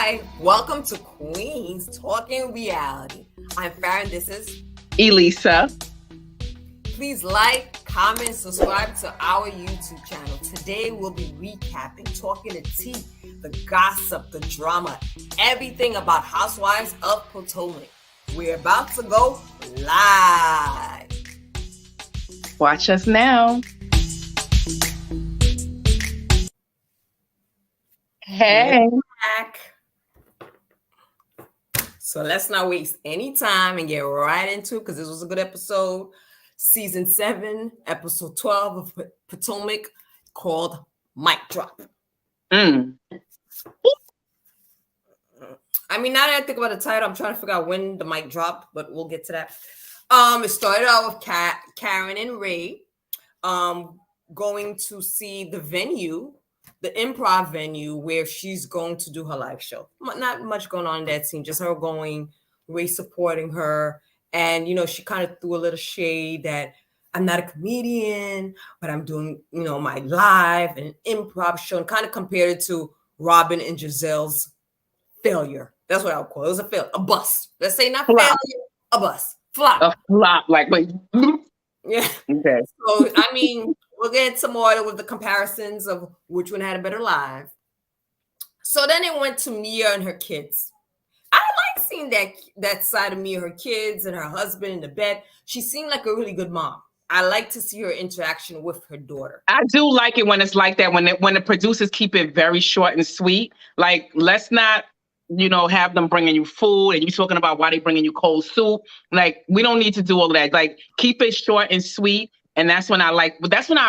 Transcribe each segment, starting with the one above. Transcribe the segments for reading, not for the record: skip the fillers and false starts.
Hi, welcome to Queens Talking Reality. I'm Farron, this is Elisa. Please like, comment, subscribe to our YouTube channel. Today we'll be recapping, talking the tea, the gossip, the drama, everything about Housewives of Potomac. We're about to go live. Watch us now. Hey. Back. So let's not waste any time and get right into it because this was a good episode. Season 7, episode 12 of Potomac called Mic Drop. I mean, now that I think about the title, I'm trying to figure out when the mic dropped, but we'll get to that. It started out with Karen and Ray going to see the venue, the Improv venue where she's going to do her live show. Not much going on in that scene, just her going, Ray supporting her. And, you know, she kind of threw a little shade that I'm not a comedian, but I'm doing, you know, my live and improv show, and kind of compared it to Robin and Gizelle's failure. That's what I would call it. It was a failure, a bust. Let's say not Flop. failure, a bust. Flop. A flop, like, wait. Yeah. Okay. So, I mean, we'll get some more with the comparisons of which one had a better live. So then it went to Mia and her kids. I like seeing that side of Mia, her kids and her husband in the bed. She seemed like a really good mom. I like to see her interaction with her daughter. I do like it when it's like that, when the producers keep it very short and sweet. Like, let's not, you know, have them bringing you food and you talking about why they bringing you cold soup. Like, we don't need to do all that. Like, keep it short and sweet. And that's when I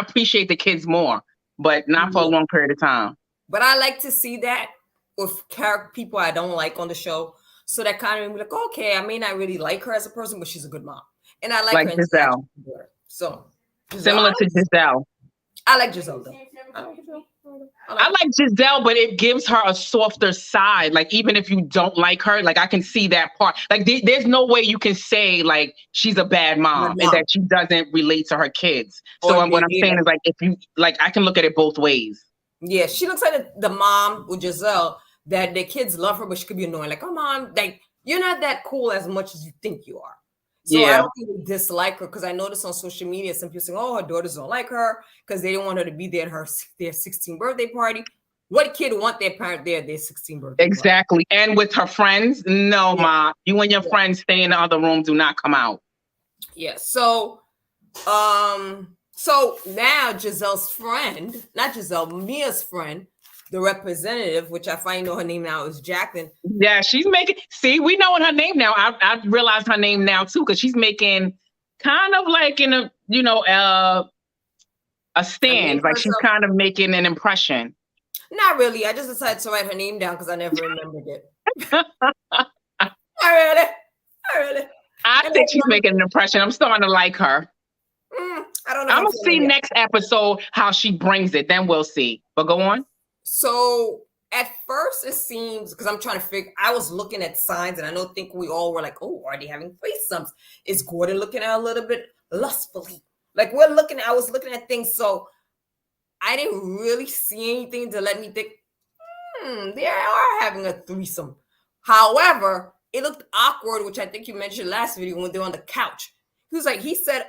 appreciate the kids more, but not for a long period of time. But I like to see that with people I don't like on the show. So that kind of made me like, okay, I may not really like her as a person, but she's a good mom. And I like her Gizelle. So Gizelle, Similar to Gizelle. I like Gizelle though. I like Gizelle, but it gives her a softer side. Like, even if you don't like her, like, I can see that part. Like, there's no way you can say, like, she's a bad mom and that she doesn't relate to her kids. So what I'm saying is, like, if you, like, I can look at it both ways. Yeah, she looks like the mom with Gizelle that the kids love her, but she could be annoying. Like, oh, mom, like, you're not that cool as much as you think you are. So I don't think they dislike her, because I noticed on social media some people saying, oh, her daughters don't like her because they didn't want her to be there at their 16th birthday party. What kid want their parent there at their 16th birthday Exactly. Party? And with her friends, no, Ma. You and your friends stay in the other room. Do not come out. Yeah. So now Gizelle's friend, not Gizelle, Mia's friend, the representative, which I finally know her name now is Jacqueline. Yeah, she's making, see, we know her name now. I realized her name now too, because she's making kind of like in a, you know, a stand. Like, she's kind of making an impression. Not really. I just decided to write her name down because I never remembered it. I think she's making an impression. I'm starting to like her. I don't know. I'm going to see next episode how she brings it. Then we'll see. But go on. So at first it seems, because I'm trying to figure, I was looking at signs and I think we all were like, oh, are they having threesomes? Is Gordon looking at a little bit lustfully? Like, I was looking at things. So I didn't really see anything to let me think, they are having a threesome. However, it looked awkward, which I think you mentioned last video when they were on the couch. He said,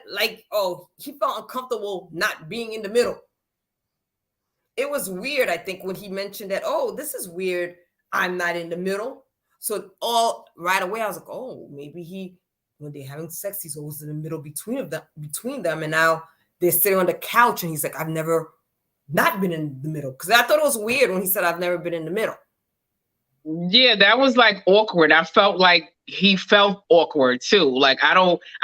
oh, he felt uncomfortable not being in the middle. It was weird, I think, when he mentioned that, oh, this is weird, I'm not in the middle. So all right away, I was like, oh, maybe when they're having sex, he's always in the middle between them. And now they're sitting on the couch and he's like, I've never not been in the middle. Because I thought it was weird when he said, I've never been in the middle. Yeah, that was like awkward. I felt like he felt awkward too. Like, I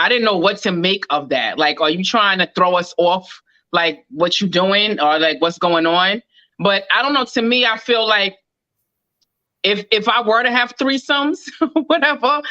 didn't know what to make of that. Like, are you trying to throw us off? Like, what you doing or like what's going on? But I don't know. To me, I feel like if I were to have threesomes, whatever,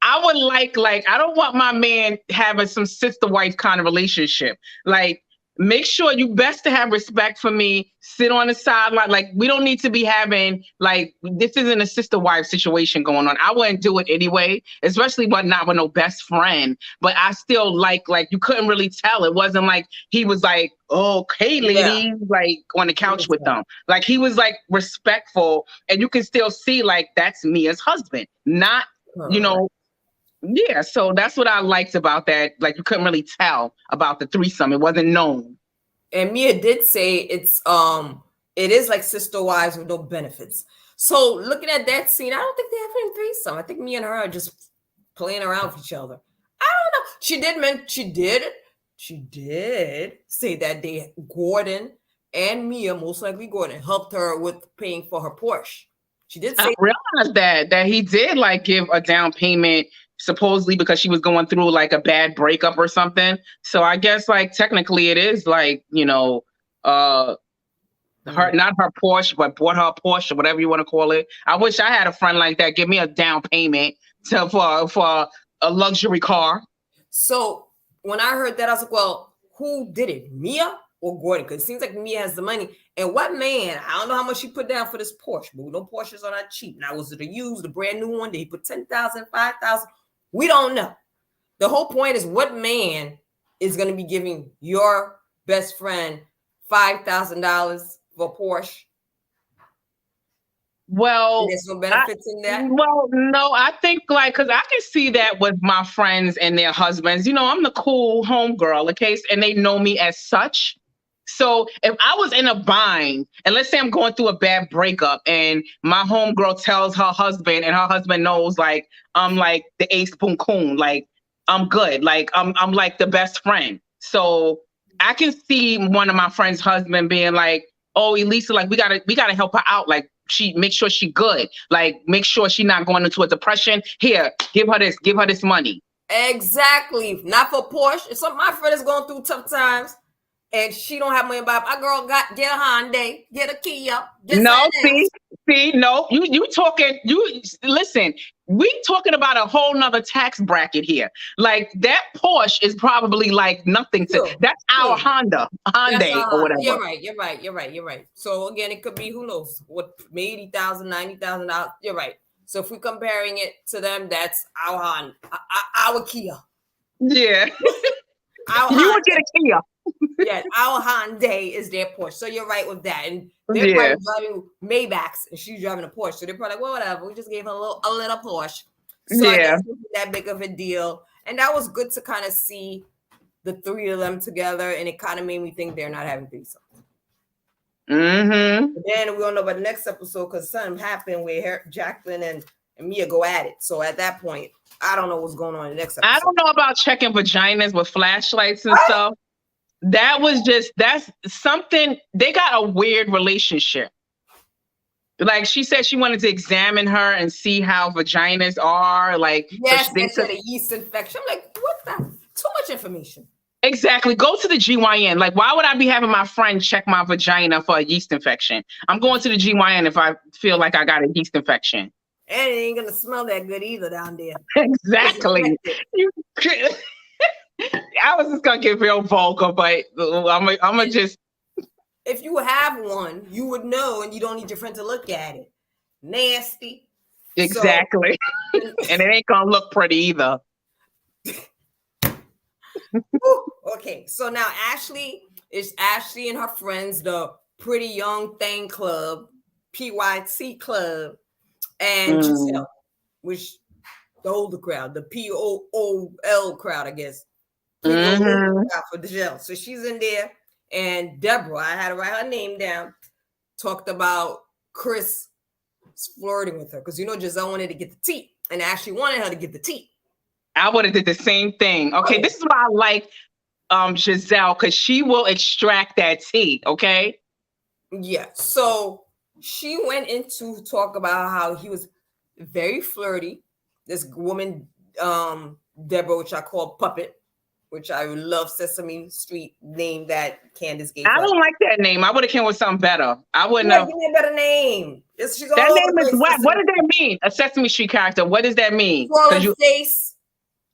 I would like I don't want my man having some sister wife kind of relationship. Like, make sure you best to have respect for me. Sit on the sideline. Like, we don't need to be having, like, this isn't a sister wife situation going on. I wouldn't do it anyway, especially but not with no best friend. But I still like you couldn't really tell. It wasn't like he was like, oh, okay, lady, like on the couch with them. Like, he was like respectful, and you can still see like that's Mia's husband, not, you know. Yeah, so that's what I liked about that. Like, you couldn't really tell about the threesome. It wasn't known. And Mia did say it is like sister wives with no benefits. So looking at that scene, I don't think they have any threesome. I think me and her are just playing around with each other. I don't know. She did say that Gordon and Mia, most likely Gordon, helped her with paying for her Porsche. She did say I realized that he did like give a down payment, supposedly because she was going through like a bad breakup or something. So I guess like technically it is like, you know, her, not her Porsche, but bought her a Porsche, or whatever you want to call it. I wish I had a friend like that. Give me a down payment for a luxury car. So when I heard that, I was like, well, who did it? Mia or Gordon? Because it seems like Mia has the money. And what man, I don't know how much she put down for this Porsche, but no Porsches are not cheap. Now, was it a used, a brand new one? Did he put 10,000, 5,000? We don't know. The whole point is, what man is going to be giving your best friend $5,000 for a Porsche? Well, there's no benefits in that. Well, no, I think like, because I can see that with my friends and their husbands. You know, I'm the cool homegirl, okay, and they know me as such. So if I was in a bind, and let's say I'm going through a bad breakup, and my homegirl tells her husband, and her husband knows, like, I'm like the ace boom coon, like I'm good, like I'm like the best friend. So I can see one of my friends' husband being like, "Oh, Elisa, like we gotta help her out, like make sure she good, like make sure she not going into a depression. Here, give her this money." Exactly, not for Porsche. If some of my friend is going through tough times, and she don't have money to buy, my girl get a Hyundai, get a Kia. No, no, you talking, listen, we talking about a whole nother tax bracket here. Like that Porsche is probably like nothing to, that's our Hyundai or whatever. You're right. So again, it could be, who knows, what, maybe $80,000, $90,000. You're right. So if we're comparing it to them, that's our Honda, our Kia. Yeah. You would get a Kia. Yeah, our Hyundai is their Porsche. So you're right with that. And they're probably driving Maybachs, and she's driving a Porsche. So they're probably like, well, whatever. We just gave her a little Porsche. So I guess it wasn't that big of a deal. And that was good to kind of see the three of them together. And it kind of made me think they're not having threesomes. Mm-hmm. But then we don't know about the next episode, because something happened where Jacqueline and Mia go at it. So at that point, I don't know what's going on in the next episode. I don't know about checking vaginas with flashlights and stuff. That's something, they got a weird relationship. Like she said, she wanted to examine her and see how vaginas are. Like, yes, they said a yeast infection. I'm like, what the? Too much information. Exactly. Go to the GYN. Like, why would I be having my friend check my vagina for a yeast infection? I'm going to the GYN if I feel like I got a yeast infection. And it ain't gonna smell that good either down there. Exactly. I was just gonna get real vulgar, but I'm gonna just. If you have one, you would know, and you don't need your friend to look at it. Nasty. Exactly. So, and it ain't gonna look pretty either. Okay, so now Ashley and her friends, the Pretty Young Thing Club, PYT Club, and Gizelle, which the older crowd, the POOL crowd, I guess. For Gizelle. So she's in there, and Deborah, I had to write her name down, talked about Chris flirting with her, because Gizelle wanted to get the tea, and Ashley wanted her to get the tea. I would have did the same thing. Okay, this is why I like Gizelle, because she will extract that tea. Okay. Yeah. So she went into talk about how he was very flirty. This woman, Deborah, which I call Puppet, which I love Sesame Street name that Candiace gave. I don't like that name. I would have came with something better. I wouldn't have. Give me a better name. That name is what? What does that mean? A Sesame Street character. What does that mean? Face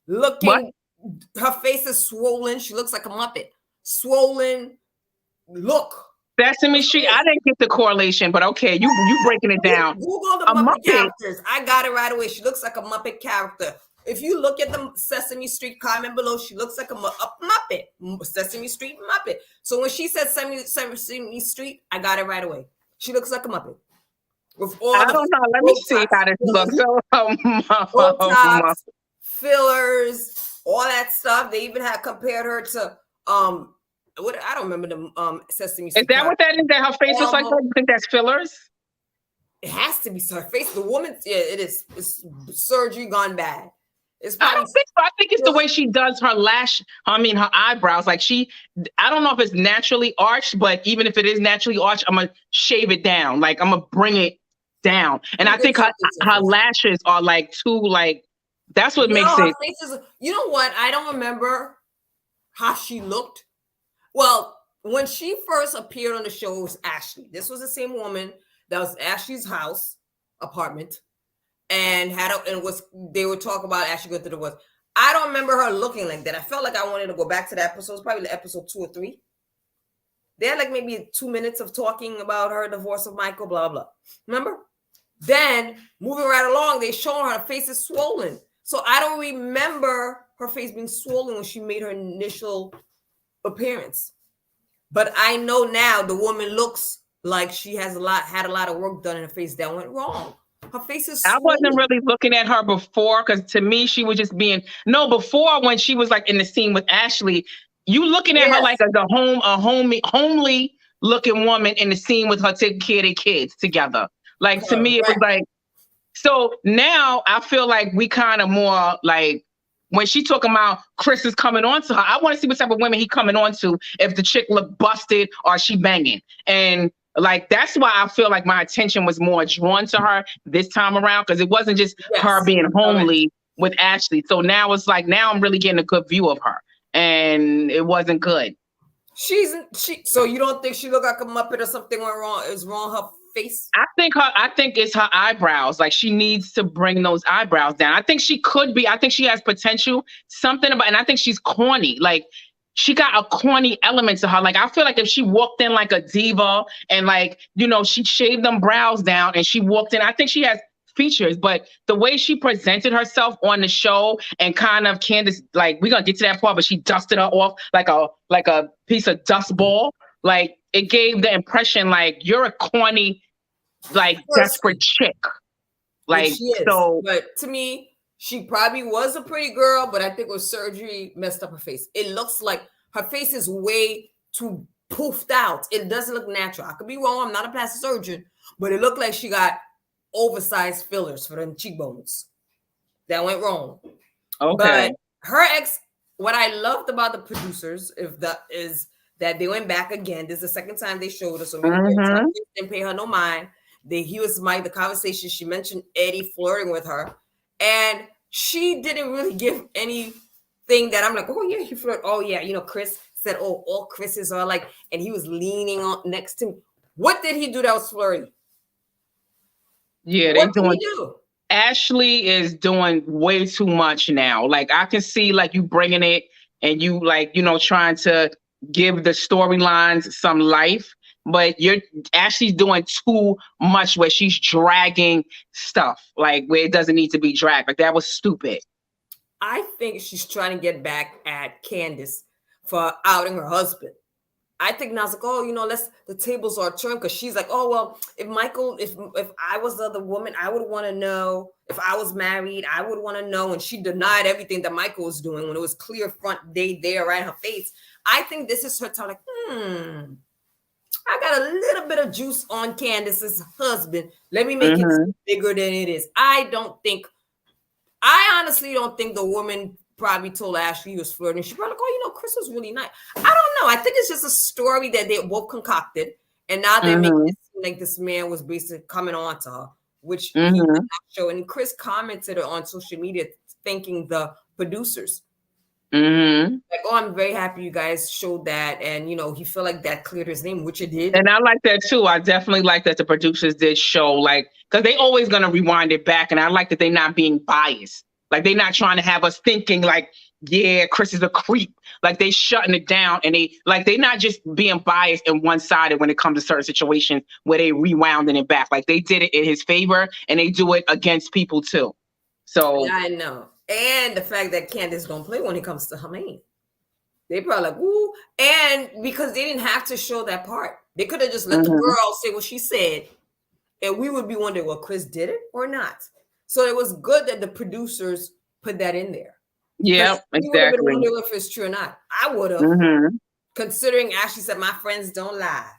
looking. What? Her face is swollen. She looks like a Muppet. swollen look. Sesame Street. I didn't get the correlation, but okay, you breaking it down. Google the Muppet characters. I got it right away. She looks like a Muppet character. If you look at the Sesame Street comment below, she looks like a Muppet. Sesame Street Muppet. So when she said Sesame Street, I got it right away. She looks like a Muppet. With all I don't know. Let me see how this looks. Botox, fillers, all that stuff. They even had compared her to what I don't remember the Sesame Street. Is that what that is? That her face looks like that? You think that's fillers? It has to be her face. The woman, yeah, it is. It's surgery gone bad. I don't think so. I think it's the way she does her her eyebrows. Like I don't know if it's naturally arched, but even if it is naturally arched, I'm going to shave it down. Like I'm going to bring it down. And I think her lashes are like too, like, that's what makes it. You know what? I don't remember how she looked. Well, when she first appeared on the show, it was Ashley. This was the same woman that was Ashley's apartment. And they would talk about Ashley going through the woods. I don't remember her looking like that. I felt like I wanted to go back to that episode. It's probably episode 2 or 3. They had like maybe 2 minutes of talking about her divorce of Michael, blah, blah. Remember? Then moving right along, they show her face is swollen. So I don't remember her face being swollen when she made her initial appearance. But I know now the woman looks like she had a lot of work done in her face that went wrong. Her face is swollen. I wasn't really looking at her before because to me, she was just before when she was like in the scene with Ashley, you looking at her like as a homely looking woman in the scene with her taking care of their kids together. Like to me, it was like, so now I feel like we kind of more like when she talking about Chris is coming on to her, I want to see what type of women he coming on to if the chick look busted or she banging. And like, that's why I feel like my attention was more drawn to her this time around because it wasn't just her being homely with Ashley. So now it's like, now I'm really getting a good view of her and it wasn't good. So you don't think she looked like a Muppet or something went wrong? Is wrong her face? I think it's her eyebrows. Like she needs to bring those eyebrows down. I think she could be, I think she has potential, and I think she's corny. Like she got a corny element to her. Like, I feel like if she walked in like a diva and like, she shaved them brows down and she walked in, I think she has features, but the way she presented herself on the show and kind of Candiace, like we're going to get to that part, but she dusted her off like a piece of dust ball. Like it gave the impression like you're a corny, like desperate chick. Like, so. But to me, she probably was a pretty girl, but I think with surgery messed up her face. It looks like her face is way too poofed out. It doesn't look natural. I could be wrong. I'm not a plastic surgeon, but it looked like she got oversized fillers for them cheekbones. That went wrong. Okay. But what I loved about the producers, is that they went back again. This is the second time they showed us. So didn't pay her no mind. The conversation. She mentioned Eddie flirting with her. And she didn't really give anything that I'm like, oh yeah, he flirted. Oh yeah, Chris said, oh, all Chris's are like, and he was leaning on next to me. What did he do that was flirty? Yeah, what did he do? Ashley is doing way too much now. Like I can see like you bringing it and you like, trying to give the storylines some life. But Ashley's doing too much where she's dragging stuff like where it doesn't need to be dragged. Like that was stupid. I think she's trying to get back at Candiace for outing her husband. I think now it's like, oh, the tables are turned because she's like, oh, well, if I was the other woman, I would want to know. If I was married, I would want to know. And she denied everything that Michael was doing when it was clear front day there right in her face. I think this is her time like, I got a little bit of juice on Candiace's husband. Let me make it bigger than it is. I honestly don't think the woman probably told Ashley he was flirting. She probably like, oh, Chris was really nice. I don't know. I think it's just a story that they both concocted. And now they're making it seem like this man was basically coming on to her, which he did not show. And Chris commented on social media thanking the producers. Like, oh, I'm very happy you guys showed that, and he felt like that cleared his name, which it did. And I like that too. I definitely like that the producers did show, like, because they always gonna rewind it back, and I like that they're not being biased. Like they're not trying to have us thinking like yeah, Chris is a creep. Like they shutting it down, and they not just being biased and one sided when it comes to certain situations where they rewounding it back. Like they did it in his favor, and they do it against people too. So I know. And the fact that Candiace don't play when it comes to her man. They probably like, ooh. And because they didn't have to show that part. They could have just let the girl say what she said. And we would be wondering, well, Chris did it or not. So it was good that the producers put that in there. yeah, We would have been exactly. wondering if it's true or not. I would have, considering Ashley said, my friends don't lie.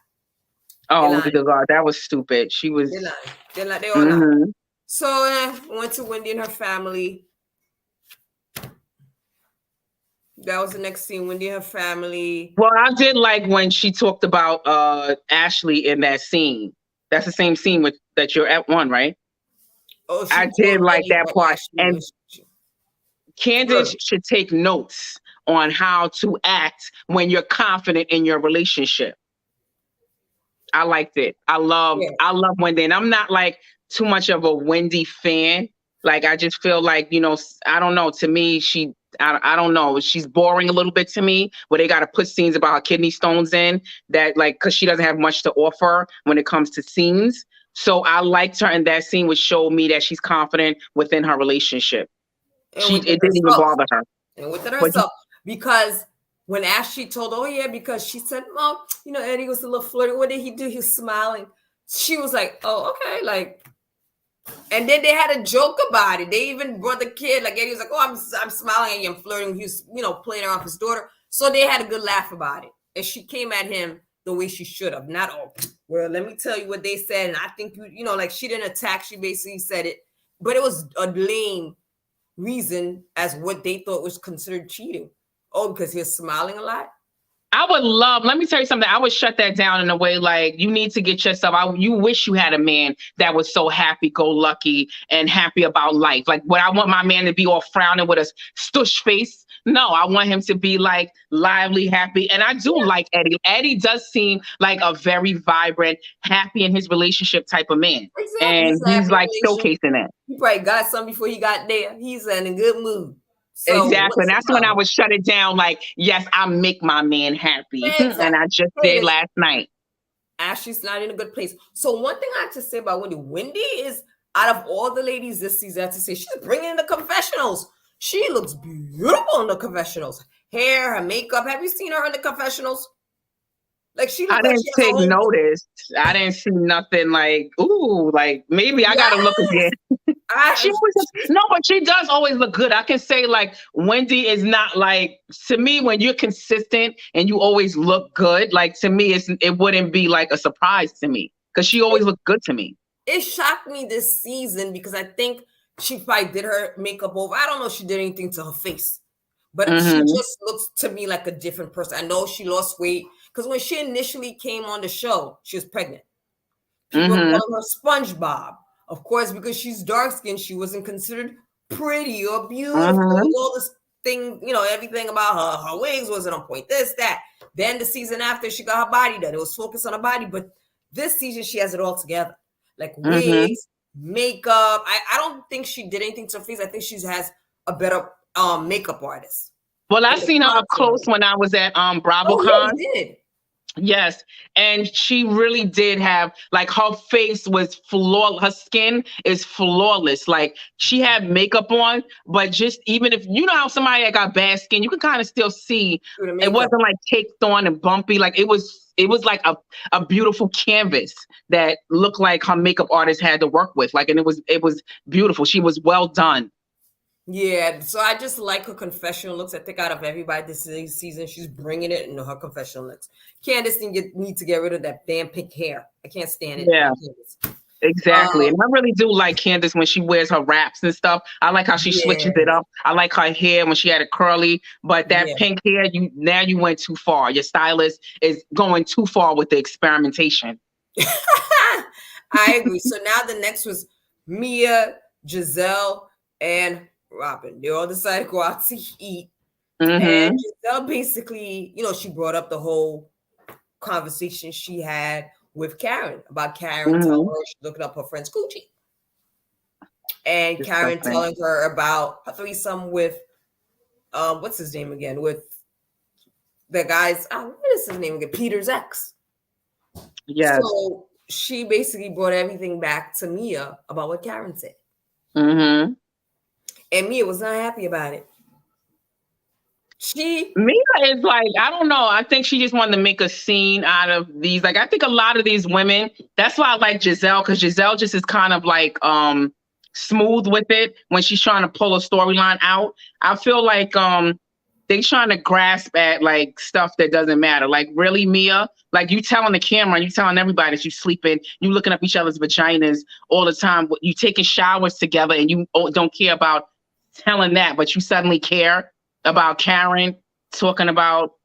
Oh, the God, that was stupid. She was. They're lying. They're like, they all lying. So went to Wendy and her family. That was the next scene. Wendy and her family. Well, I did like when she talked about Ashley in that scene. That's the same scene that you're at one, right? Oh, I did like that part. And Candiace should take notes on how to act when you're confident in your relationship. I liked it. I love Wendy. And I'm not like too much of a Wendy fan. Like, I just feel like, I don't know. To me, I don't know. She's boring a little bit to me, where they got to put scenes about her kidney stones in that, like, because she doesn't have much to offer when it comes to scenes. So I liked her in that scene, which showed me that she's confident within her relationship. It didn't even bother her. And within herself. Because when Ashley told, because she said, oh, Eddie was a little flirty. What did he do? He was smiling. She was like, oh, okay. Like, and then they had a joke about it. They even brought the kid, like Eddie was like, oh, I'm smiling at you, I'm flirting. He was, playing around with his daughter. So they had a good laugh about it. And she came at him the way she should have. Not, well, let me tell you what they said. And I think, like she didn't attack. She basically said it. But it was a lame reason as what they thought was considered cheating. Oh, because he was smiling a lot? I would let me tell you something. I would shut that down in a way like, you need to get yourself, you wish you had a man that was so happy-go-lucky and happy about life. Like, would I want my man to be all frowning with a stush face? No, I want him to be like lively, happy. And I do like Eddie. Eddie does seem like a very vibrant, happy in his relationship type of man. Exactly. And he's like showcasing that. He probably got some before he got there. He's in a good mood. So exactly. And that's when I would shut it down. Like, yes, I make my man happy. Exactly. And I just did last night. Ashley's not in a good place. So one thing I have to say about Wendy is, out of all the ladies this season, I have to say, she's bringing in the confessionals. She looks beautiful in the confessionals. Hair, her makeup. Have you seen her in the confessionals? Like, I didn't take notice. I didn't see nothing like, ooh, like maybe I gotta look again. But she does always look good. I can say like Wendy is not like, to me, when you're consistent and you always look good, like to me, it wouldn't be like a surprise to me because she always looked good to me. It shocked me this season because I think she probably did her makeup over. I don't know if she did anything to her face, but she just looks to me like a different person. I know she lost weight because when she initially came on the show, she was pregnant. People call her SpongeBob. Of course, because she's dark-skinned, she wasn't considered pretty or beautiful. All this thing, everything about her wigs wasn't on point. This, that. Then the season after, she got her body done. It was focused on her body. But this season, she has it all together. Like wigs, makeup. I don't think she did anything to her face. I think she has a better makeup artist. Well, I seen her up close when I was at BravoCon. You did. Yes. And she really did have, like, her face was flawless. Her skin is flawless. Like, she had makeup on, but just even if, how somebody that got bad skin, you can kind of still see it wasn't like caked on and bumpy. Like, it was like a beautiful canvas that looked like her makeup artist had to work with. Like, and it was beautiful. She was well done. Yeah, so I just like her confessional looks. I think out of everybody this season, she's bringing it into her confessional looks. Candiace need to get rid of that damn pink hair. I can't stand it. Yeah, exactly. And I really do like Candiace when she wears her wraps and stuff. I like how she switches it up. I like her hair when she had it curly, but that pink hair, you went too far. Your stylist is going too far with the experimentation. I agree. So now the next was Mia, Gizelle, and Robin. They all decided to go out to eat. And Gizelle basically, she brought up the whole conversation she had with Karen about Karen telling her she's looking up her friend's coochie. And Karen telling her about her threesome with what's his name again? With the guy's, what is his name again? Peter's ex. Yes. So she basically brought everything back to Mia about what Karen said. Mm-hmm. And Mia was not happy about it. Mia is like, I don't know. I think she just wanted to make a scene out of these. Like, I think a lot of these women, that's why I like Gizelle, because Gizelle just is kind of like smooth with it when she's trying to pull a storyline out. I feel like they trying to grasp at like stuff that doesn't matter. Like, really, Mia? Like, you telling the camera, you telling everybody that you sleeping, you looking up each other's vaginas all the time, you taking showers together, and you don't care about telling that, but you suddenly care about Karen talking about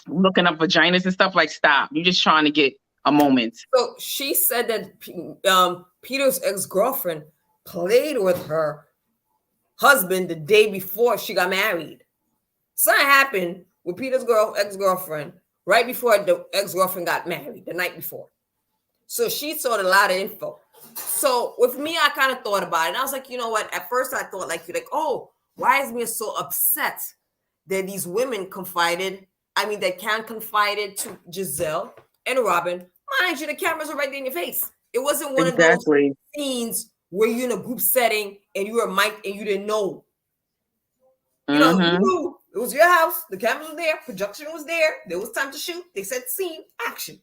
looking up vaginas and stuff. Like, stop. You're just trying to get a moment. So she said that Peter's ex-girlfriend played with her husband the day before she got married. Something happened with Peter's ex-girlfriend right before the ex-girlfriend got married, the night before. So she saw a lot of info. So with me, I kind of thought about it. And I was like, you know what? At first I thought like, oh, why is Mia so upset that these women that Karen confided to Gizelle and Robin? Mind you, the cameras are right there in your face. It wasn't one of those scenes where you're in a group setting and you were mic'd and you didn't know. You know, you knew it was your house. The cameras were there. Production was there. There was time to shoot. They said scene, action.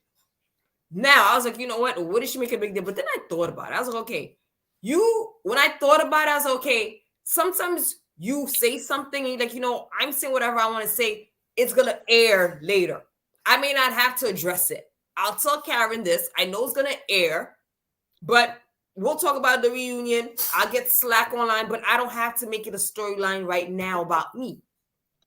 Now, I was like, you know what? What did she make a big deal? But then I thought about it. I was like, okay, when I thought about it, I was like, okay, sometimes you say something and you're like, you know, I'm saying whatever I want to say. It's going to air later. I may not have to address it. I'll tell Karen this. I know it's going to air, but we'll talk about the reunion. I'll get slack online, but I don't have to make it a storyline right now about me.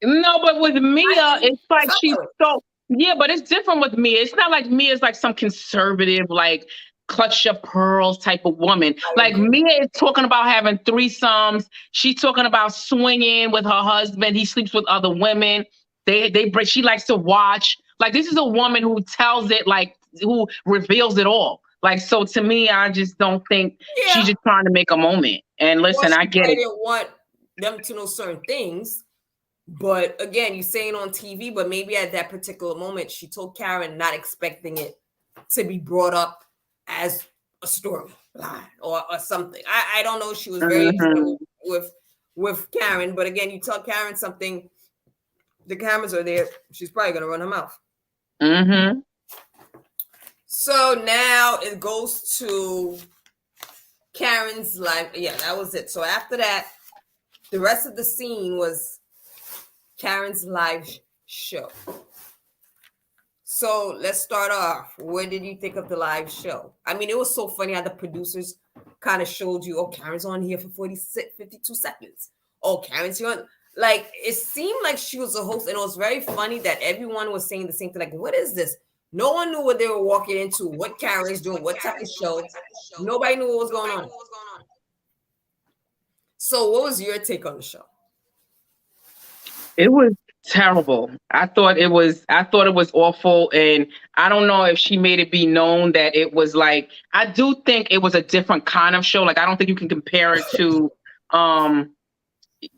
No, but with Mia, it's like she's so... Yeah, but it's different with Mia. It's not like Mia's like some conservative, like clutch your pearls type of woman. Like Mia is talking about having threesomes. She's talking about swinging with her husband. He sleeps with other women. She likes to watch. Like, this is a woman who tells it, like, who reveals it all. Like, so to me, I just don't think she's just trying to make a moment. And listen, I get it. I didn't want them to know certain things. But again, you're saying on TV, but maybe at that particular moment, she told Karen, not expecting it to be brought up as a storyline or something. I don't know. She was very upset with Karen, but again, you tell Karen something, the cameras are there. She's probably gonna run her mouth. So now it goes to Karen's life. Yeah, that was it. So after that, the rest of the scene was Karen's live show. So let's start off. What did you think of the live show? I mean, it was so funny how the producers kind of showed you, oh, Karen's on here for 52 seconds. Oh, Karen's here. Like, it seemed like she was a host, and it was very funny that everyone was saying the same thing. Like, what is this? No one knew what they were walking into, what Karen's doing, what type of show. Nobody knew what was going on. So what was your take on the show? It was terrible. I thought it was awful. And I don't know if she made it be known that it was like, I do think it was a different kind of show. Like, I don't think you can compare it to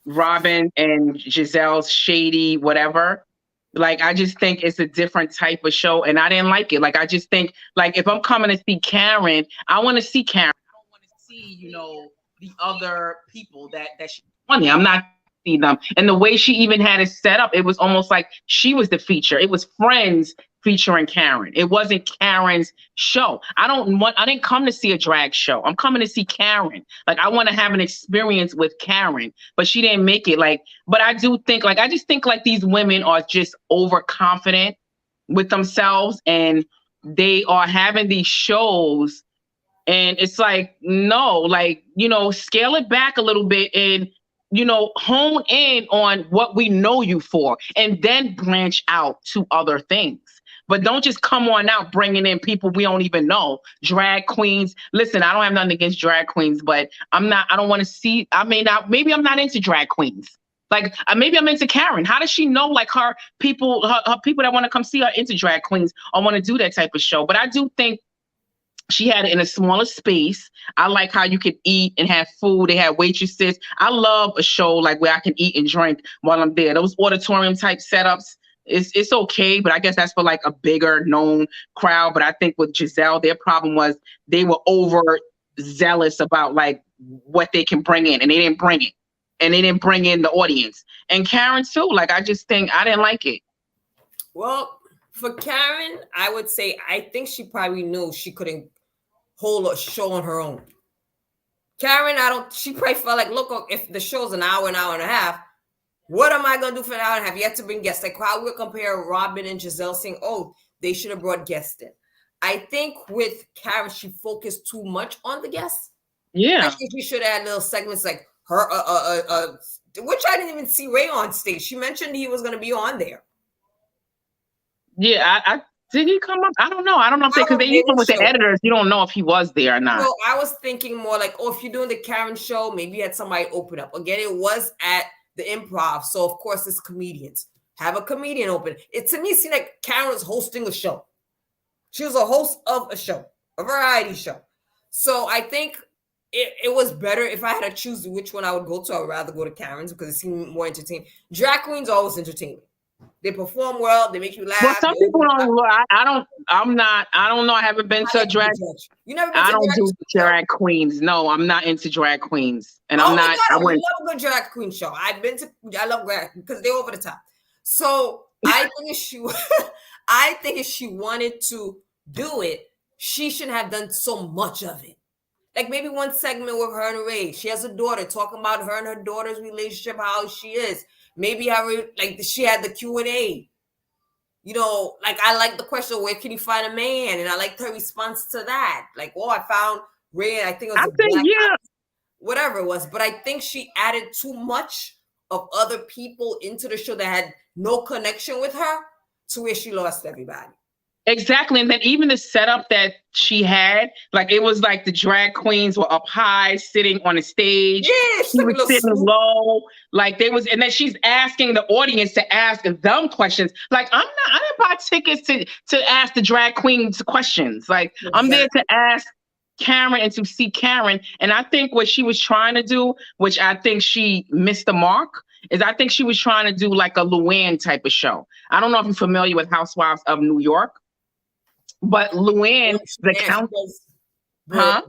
Robin and Gizelle's shady whatever. Like, I just think it's a different type of show, and I didn't like it. Like, I just think, like, if I'm coming to see Karen, I want to see Karen. I don't want to see, you know, the other people that she's funny. I'm not see them. And the way she even had it set up, it was almost like she was the feature. It was Friends featuring Karen. It wasn't Karen's show. I didn't come to see a drag show. I'm coming to see Karen. Like, I want to have an experience with Karen, but she didn't make it. Like, but I do think, like, I just think like these women are just overconfident with themselves, and they are having these shows, and it's like, no, like, you know, scale it back a little bit and, you know, hone in on what we know you for, and then branch out to other things. But don't just come on out bringing in people we don't even know. Drag queens. Listen, I don't have nothing against drag queens, but I don't want to see, maybe I'm not into drag queens. Like, maybe I'm into Karen. How does she know, like, her people that want to come see her into drag queens or want to do that type of show? But I do think She had it in a smaller space. I like how you could eat and have food. They had waitresses. I love a show like where I can eat and drink while I'm there. Those auditorium type setups, it's okay, but I guess that's for like a bigger known crowd. But I think with Gizelle, their problem was they were over zealous about like what they can bring in, and they didn't bring it, and they didn't bring in the audience. And Karen too. Like I just think I didn't like it. Well, for Karen, I would say I think she probably knew she couldn't hold a show on her own. Karen, she probably felt like, look, if the show's an hour and a half, what am I going to do for an hour and a half? You have to bring guests. Like how we compare Robin and Gizelle saying, oh, they should have brought guests in. I think with Karen, she focused too much on the guests. Yeah. I think she should add little segments like her, which I didn't even see Ray on stage. She mentioned he was going to be on there. Yeah, I did he come up? I don't know. I don't know if because even with the editors, you don't know if he was there or not. So I was thinking more like, oh, if you're doing the Karen show, maybe you had somebody open up. Again, it was at the Improv, so of course it's comedians. Have a comedian open. It to me seemed like Karen was hosting a show. She was a host of a show, a variety show. So I think it was better if I had to choose which one I would go to. I would rather go to Karen's because it seemed more entertaining. Drag queens always entertaining. They perform well. They make you laugh. Well, some people don't. I don't. I'm not. I don't know. I haven't been to a drag. You never been I to don't do drag queens. No, I'm not into drag queens, and I'm not. God, I love a good drag queen show. I love drag because they're over the top. So I think if she wanted to do it, she shouldn't have done so much of it. Like maybe one segment with her and Ray. She has a daughter, talking about her and her daughter's relationship, how she is. Maybe she had the Q&A. You know, like I like the question, where can you find a man? And I liked her response to that. Like, oh, I found Ray, and I think it was whatever it was. But I think she added too much of other people into the show that had no connection with her to where she lost everybody. Exactly. And then even the setup that she had, like it was like the drag queens were up high, sitting on a stage. Yeah, she was sitting low. Like and then she's asking the audience to ask them questions. Like I didn't buy tickets to ask the drag queens questions. Like I'm there to ask Karen and to see Karen. And I think what she was trying to do, which I think she missed the mark, is I think she was trying to do like a Luann type of show. I don't know if you're familiar with Housewives of New York. But Luann, the countess, what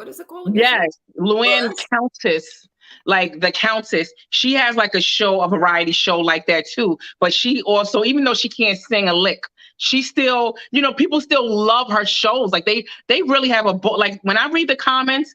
is it called? Yes, Luann countess, like the countess. She has like a variety show like that too. But she also, even though she can't sing a lick, she still, people still love her shows. Like they really have like when I read the comments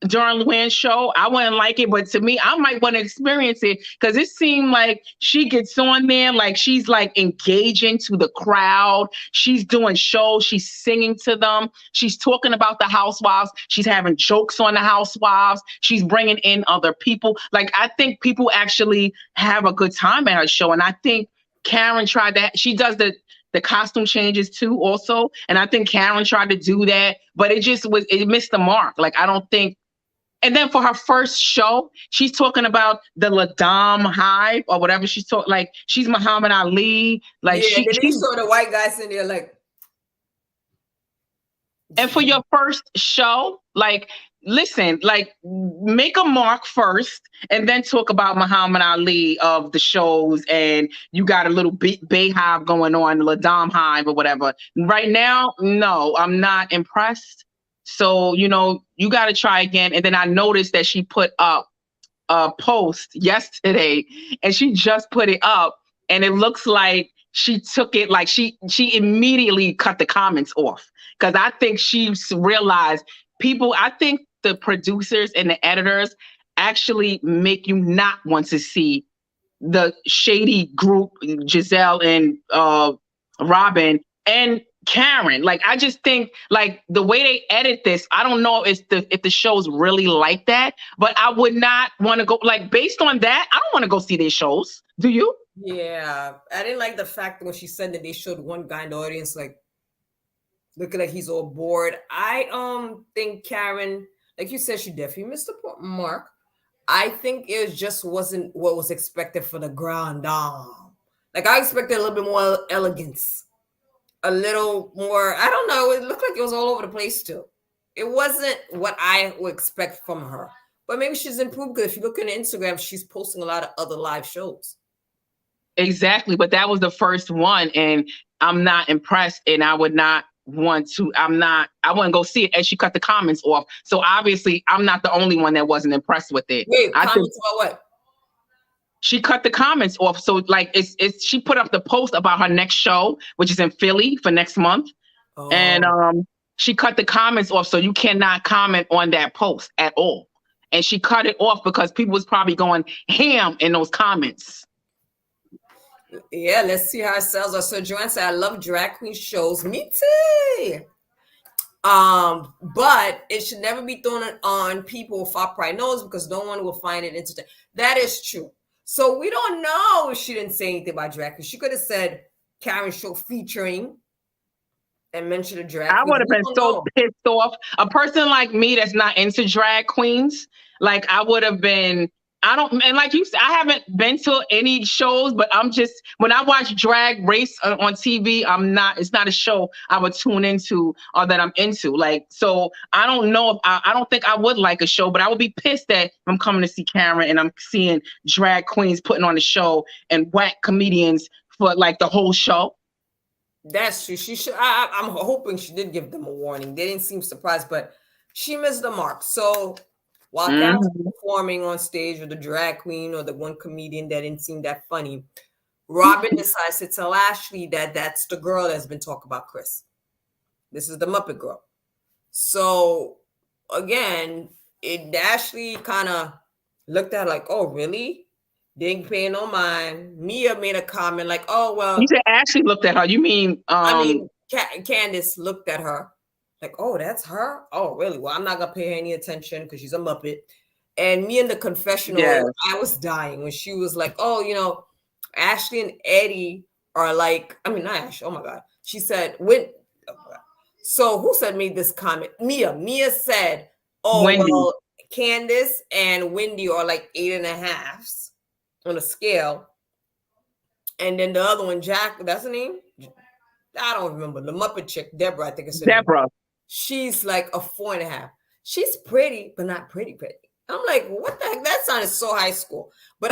during Luann's show, I wouldn't like it, but to me, I might want to experience it because it seemed like she gets on there, like she's like engaging to the crowd. She's doing shows. She's singing to them. She's talking about the housewives. She's having jokes on the housewives. She's bringing in other people. Like I think people actually have a good time at her show, and I think Karen tried that. She does the costume changes too, also, and I think Karen tried to do that, but it missed the mark. Like I don't think. And then for her first show, she's talking about the Dame Hive or whatever she's talking. Like she's Muhammad Ali. Like she saw the white guys in there, like. And for your first show, like, listen, like, make a mark first, and then talk about Muhammad Ali of the shows, and you got a little Bayhive going on, the Dame Hive or whatever. Right now, no, I'm not impressed. So, you got to try again. And then I noticed that she put up a post yesterday, and she just put it up, and it looks like she took it, like she immediately cut the comments off. Because I think she realized I think the producers and the editors actually make you not want to see the shady group, Gizelle and Robin and Karen. Like I just think like the way they edit this, I don't know if the show's really like that, but I would not want to go, like, based on that, I don't want to go see their shows. Do you? Yeah, I didn't like the fact that when she said that they showed one guy in the audience like looking like he's all bored. I think Karen, like you said, she definitely missed the mark. I think it just wasn't what was expected for the Grande Dame. Like I expected a little bit more elegance. a little more, I don't know, it looked like it was all over the place too. It wasn't what I would expect from her. But maybe she's improved, because if you look at Instagram, she's posting a lot of other live shows. Exactly. But that was the first one, and I'm not impressed, and I would not want to, I wouldn't go see it, and she cut the comments off. So obviously I'm not the only one that wasn't impressed with it. Wait, I think comments about what? she cut the comments off. So like it's she put up the post about her next show, which is in Philly for next month. Oh. And she cut the comments off, so you cannot comment on that post at all. And she cut it off because people was probably going ham in those comments. Yeah, let's see how it sells. So Joanne said, I love drag queen shows. Me too. But it should never be thrown on people with our pride knows, because no one will find it entertaining. That is true. So we don't know if she didn't say anything about drag queen. She could have said Karen show featuring and mentioned a drag queen. I would have been so pissed off. A person like me that's not into drag queens, like I would have been. And like you said, I haven't been to any shows, but I'm just, when I watch Drag Race on TV, it's not a show I would tune into or that I'm into. Like, so I don't know if I don't think I would like a show, but I would be pissed that I'm coming to see Karen and I'm seeing drag queens putting on a show and whack comedians for like the whole show. That's true. She should. I'm hoping she did give them a warning. They didn't seem surprised, but she missed the mark. So while Karen's performing on stage with the drag queen or the one comedian that didn't seem that funny, Robin decides to tell Ashley that that's the girl that's been talking about Chris. This is the Muppet girl. So again, Ashley kind of looked at her like, oh, really? Didn't pay no mind. Mia made a comment like, oh, well. You said Ashley looked at her. You mean... Candiace looked at her. Like, oh, that's her? Oh, really? Well, I'm not going to pay her any attention because she's a Muppet. And me in the confessional, I was dying when she was like, oh, you know, Ashley and Eddie are like, I mean, not Ashley. Oh, my God. She said, so who made this comment? Mia. Mia said, oh, Wendy. Well, Candiace and Wendy are like 8.5 on a scale. And then the other one, Jack, that's her name? I don't remember. The Muppet chick, Deborah, I think it's her Deborah. Name. She's like a 4.5. She's pretty, but not pretty. I'm like, what the heck? That sounded so high school. But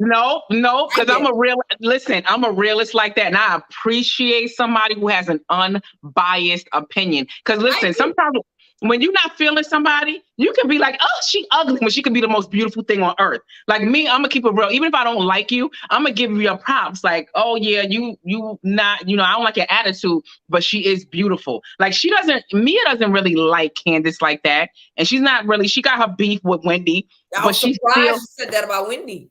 no, because I'm a realist like that. And I appreciate somebody who has an unbiased opinion. Because listen, sometimes when you're not feeling somebody, you can be like, oh, she ugly, when she can be the most beautiful thing on earth. Like me, I'm gonna keep it real. Even if I don't like you, I'm gonna give you your props. Like, oh yeah, you not, you know, I don't like your attitude, but she is beautiful. Like Mia doesn't really like Candiace like that. And she's not really, she got her beef with Wendy. But she said that about Wendy.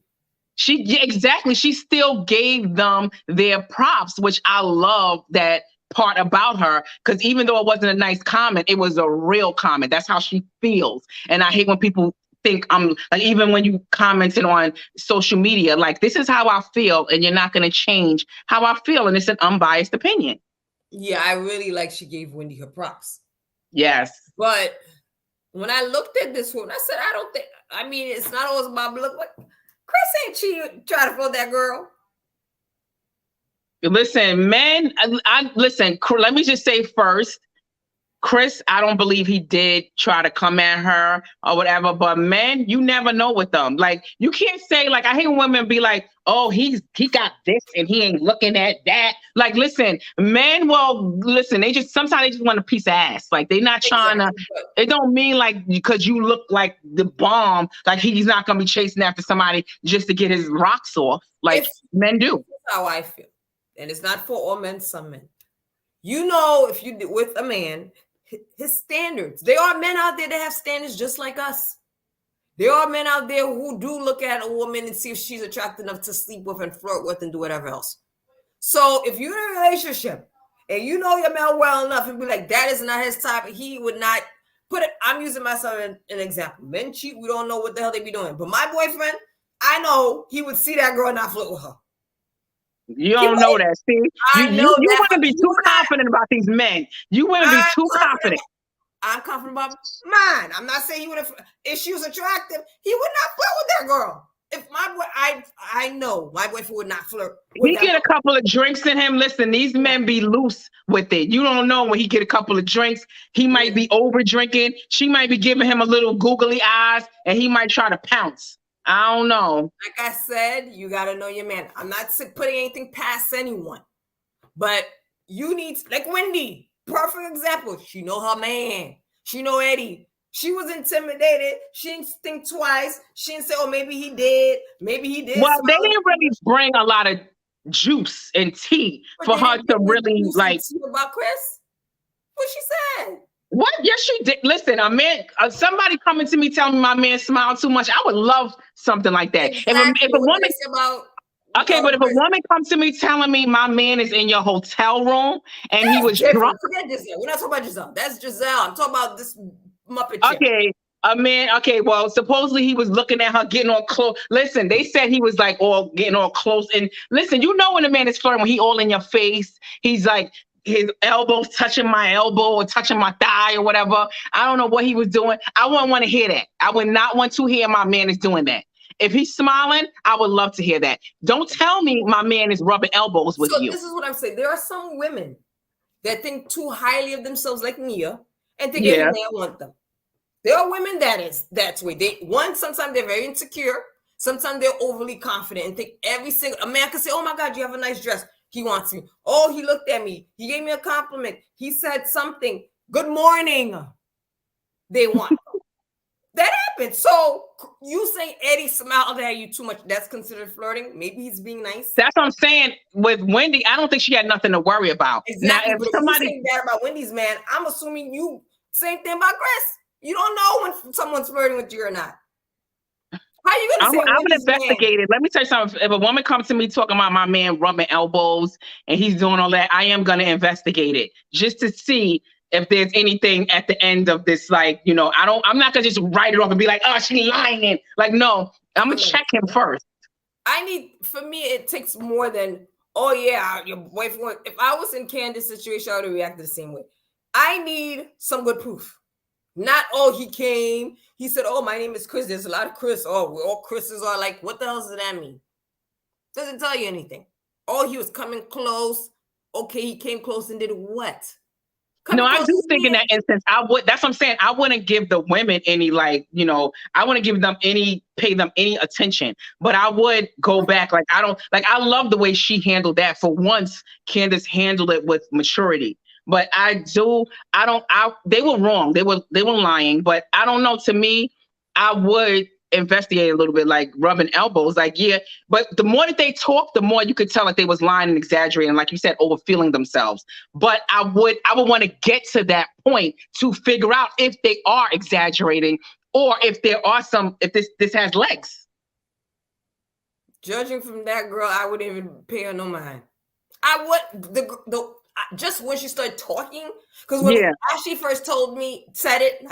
Exactly. She still gave them their props, which I love that part about her, because even though it wasn't a nice comment, it was a real comment. That's how she feels. And I hate when people think I'm like, even when you commented on social media, like, this is how I feel, and you're not going to change how I feel. And it's an unbiased opinion. Yeah, I really like she gave Wendy her props. Yes. But when I looked at this one, I said, I mean, it's not always about look. What Chris ain't she try to fool that girl? Listen, men, listen, let me just say first, Chris, I don't believe he did try to come at her or whatever, but men, you never know with them. Like, you can't say, like, I hate women be like, oh, he got this and he ain't looking at that. Like, listen, men, well, listen, sometimes they just want a piece of ass. Like, they're not trying to, it don't mean like, because you look like the bomb, like he's not going to be chasing after somebody just to get his rocks off. Like, men do. That's how I feel. And it's not for all men, some men. You know, if you with a man, his standards. There are men out there that have standards just like us. There are men out there who do look at a woman and see if she's attractive enough to sleep with and flirt with and do whatever else. So if you're in a relationship and you know your man well enough and be like, that is not his type, he would not put it. I'm using myself as an example. Men cheat. We don't know what the hell they be doing. But my boyfriend, I know he would see that girl and not flirt with her. You don't know that. See, you want to be too confident about these men. You want to be too confident. I'm confident about mine. I'm not saying he would have, if she was attractive, he would not flirt with that girl. if my boy, I know my boyfriend would not flirt with He that. get a couple of drinks in him. Listen, these men be loose with it. You don't know when he get a couple of drinks. He might be over drinking. She might be giving him a little googly eyes, and he might try to pounce. I don't know. Like I said, you got to know your man. I'm not putting anything past anyone, but you need, like Wendy, perfect example. She know her man. She know Eddie. She was intimidated. She didn't think twice. She didn't say, "Oh, maybe he did. Maybe he did." Well, they didn't really bring a lot of juice and tea for her to really like. About Chris, what she said. What? Yes, she did. Listen, a man, somebody coming to me telling me my man smiled too much. I would love something like that. Exactly. If a woman, okay, but if a woman comes to me telling me my man is in your hotel room and he was drunk, forget Gizelle. We're not talking about Gizelle. That's Gizelle. I'm talking about this Muppet. Okay, a man. Okay, well, supposedly he was looking at her getting all close. Listen, they said he was like all getting all close. And listen, you know when a man is flirting, when he all in your face, he's like his elbows touching my elbow or touching my thigh or whatever. I don't know what he was doing. I wouldn't want to hear that. I would not want to hear my man is doing that. If he's smiling, I would love to hear that. Don't tell me my man is rubbing elbows with you. So this is what I'm saying. There are some women that think too highly of themselves, like Nia, and think any man want them. There are women that's way. Sometimes they're very insecure. Sometimes they're overly confident and think a man can say, "Oh my God, you have a nice dress." He wants me. Oh, he looked at me. He gave me a compliment. He said something. Good morning. They want that happens. So you say Eddie smiled at you too much. That's considered flirting. Maybe he's being nice. That's what I'm saying. With Wendy, I don't think she had nothing to worry about. Exactly. Now, if somebody saying that about Wendy's man, I'm assuming you same thing about Chris. You don't know when someone's flirting with you or not. How you gonna say I would investigate it. Let me tell you something. If a woman comes to me talking about my man rubbing elbows and he's doing all that, I am gonna investigate it just to see if there's anything at the end of this. Like, I'm not gonna just write it off and be like, "Oh, she's lying." Like, no, I'm gonna check him first. For me, it takes more than, "Oh yeah, your boyfriend." If I was in Candiace's situation, I would have reacted the same way. I need some good proof. Not, "Oh, he came. He said, 'Oh, my name is Chris.' There's a lot of Chris. Oh, all Chris's are like, what the hell does that mean?" Doesn't tell you anything. Oh, he was coming close. Okay, he came close and did what? No, I do think in that instance, I would. That's what I'm saying. I wouldn't give the women any I wouldn't give them pay them any attention. But I would go back. I love the way she handled that. For once, Candiace handled it with maturity. But they were wrong. They were lying. But I don't know. To me, I would investigate a little bit, like rubbing elbows. Like, yeah. But the more that they talk, the more you could tell that they was lying and exaggerating, like you said, overfeeling themselves. But I would want to get to that point to figure out if they are exaggerating or if this has legs. Judging from that girl, I wouldn't even pay her no mind. I would just when she started talking, because when she first said it,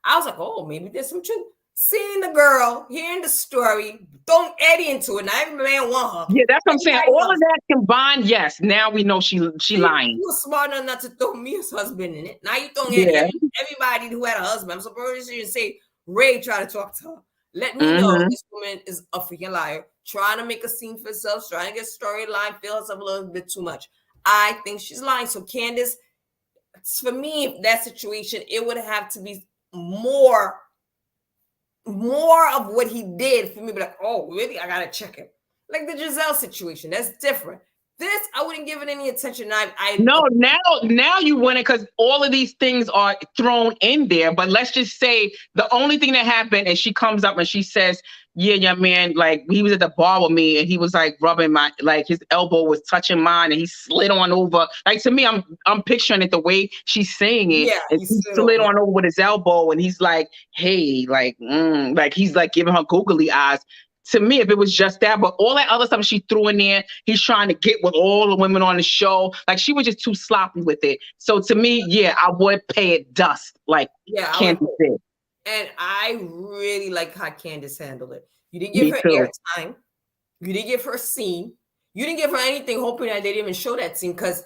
I was like, "Oh, maybe there's some truth." Seeing the girl, hearing the story, throwing Eddie into it. Now every man want her. Yeah, that's what I'm saying. All of that combined, yes. Now we know she lying. You were smart enough not to throw Mia's husband in it. Now you throwing everybody who had a husband. I'm surprised you didn't say Ray tried to talk to her. Let me know this woman is a freaking liar, trying to make a scene for herself, trying to get storyline, feel herself a little bit too much. I think she's lying. So Candiace, for me, that situation, it would have to be more of what he did for me. Be like, "Oh, really? I gotta check it." Like the Gizelle situation, that's different. This, I wouldn't give it any attention. No, now you win it because all of these things are thrown in there. But let's just say the only thing that happened, and she comes up and she says, "Yeah, young man, like he was at the bar with me and he was like rubbing his elbow was touching mine and he slid on over." Like, to me, I'm picturing it the way she's saying it. Yeah, he slid on over with his elbow and he's like, "Hey," like he's like giving her googly eyes. To me, if it was just that, but all that other stuff she threw in there, he's trying to get with all the women on the show. Like, she was just too sloppy with it. So to me, yeah, I would pay it dust, like Candiace did. And I really like how Candiace handled it. You didn't give her airtime. You didn't give her a scene. You didn't give her anything, hoping that they didn't even show that scene, because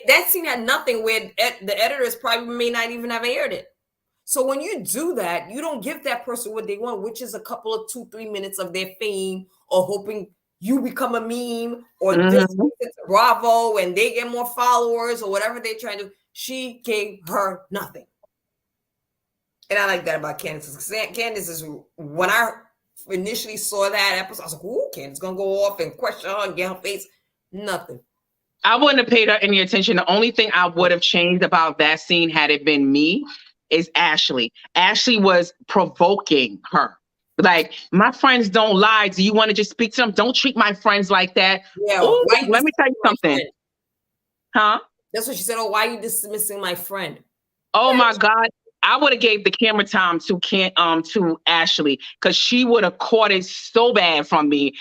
that scene had nothing where the editors probably may not even have aired it. So when you do that, you don't give that person what they want, which is a couple of 2-3 minutes of their fame, or hoping you become a meme, or this Bravo and they get more followers, or whatever they're trying to do. She gave her nothing. And I like that about Candiace. Candiace is, when I initially saw that episode, I was like, ooh, Candiace gonna go off and question her and get her face. Nothing. I wouldn't have paid her any attention. The only thing I would have changed about that scene, had it been me, is Ashley. Ashley was provoking her. Like, my friends don't lie. Do you want to just speak to them? Don't treat my friends like that. Yeah. Ooh, let me tell you something. Huh? That's what she said. Oh, why are you dismissing my friend? Oh my God. I would have gave the camera time to Ashley, because she would have caught it so bad from me.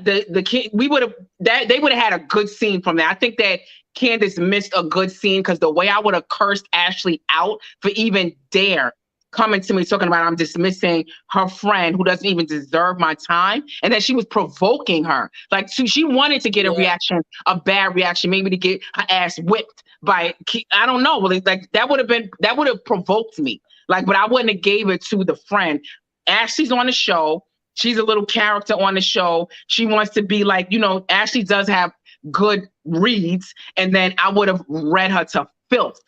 They would have had a good scene from that. I think that Candiace missed a good scene, because the way I would have cursed Ashley out for even dare coming to me talking about I'm dismissing her friend who doesn't even deserve my time, and then she was provoking her. Like, she wanted to get a reaction, a bad reaction, maybe to get her ass whipped by, I don't know, like that would have provoked me. Like, but I wouldn't have gave it to the friend. Ashley's on the show. She's a little character on the show. She wants to be like, Ashley does have good reads, and then I would have read her to filth.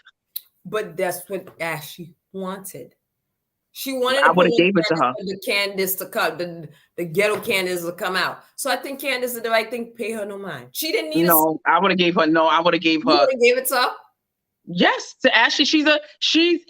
But that's what Ashley wanted. She wanted I would have gave it to her. The Candiace to come, the ghetto Candiace to come out. So I think Candiace did the right thing. Pay her no mind. She didn't need. No, I would have gave her. No, I would have gave her. You would have gave it to her. Yes, to Ashley. She's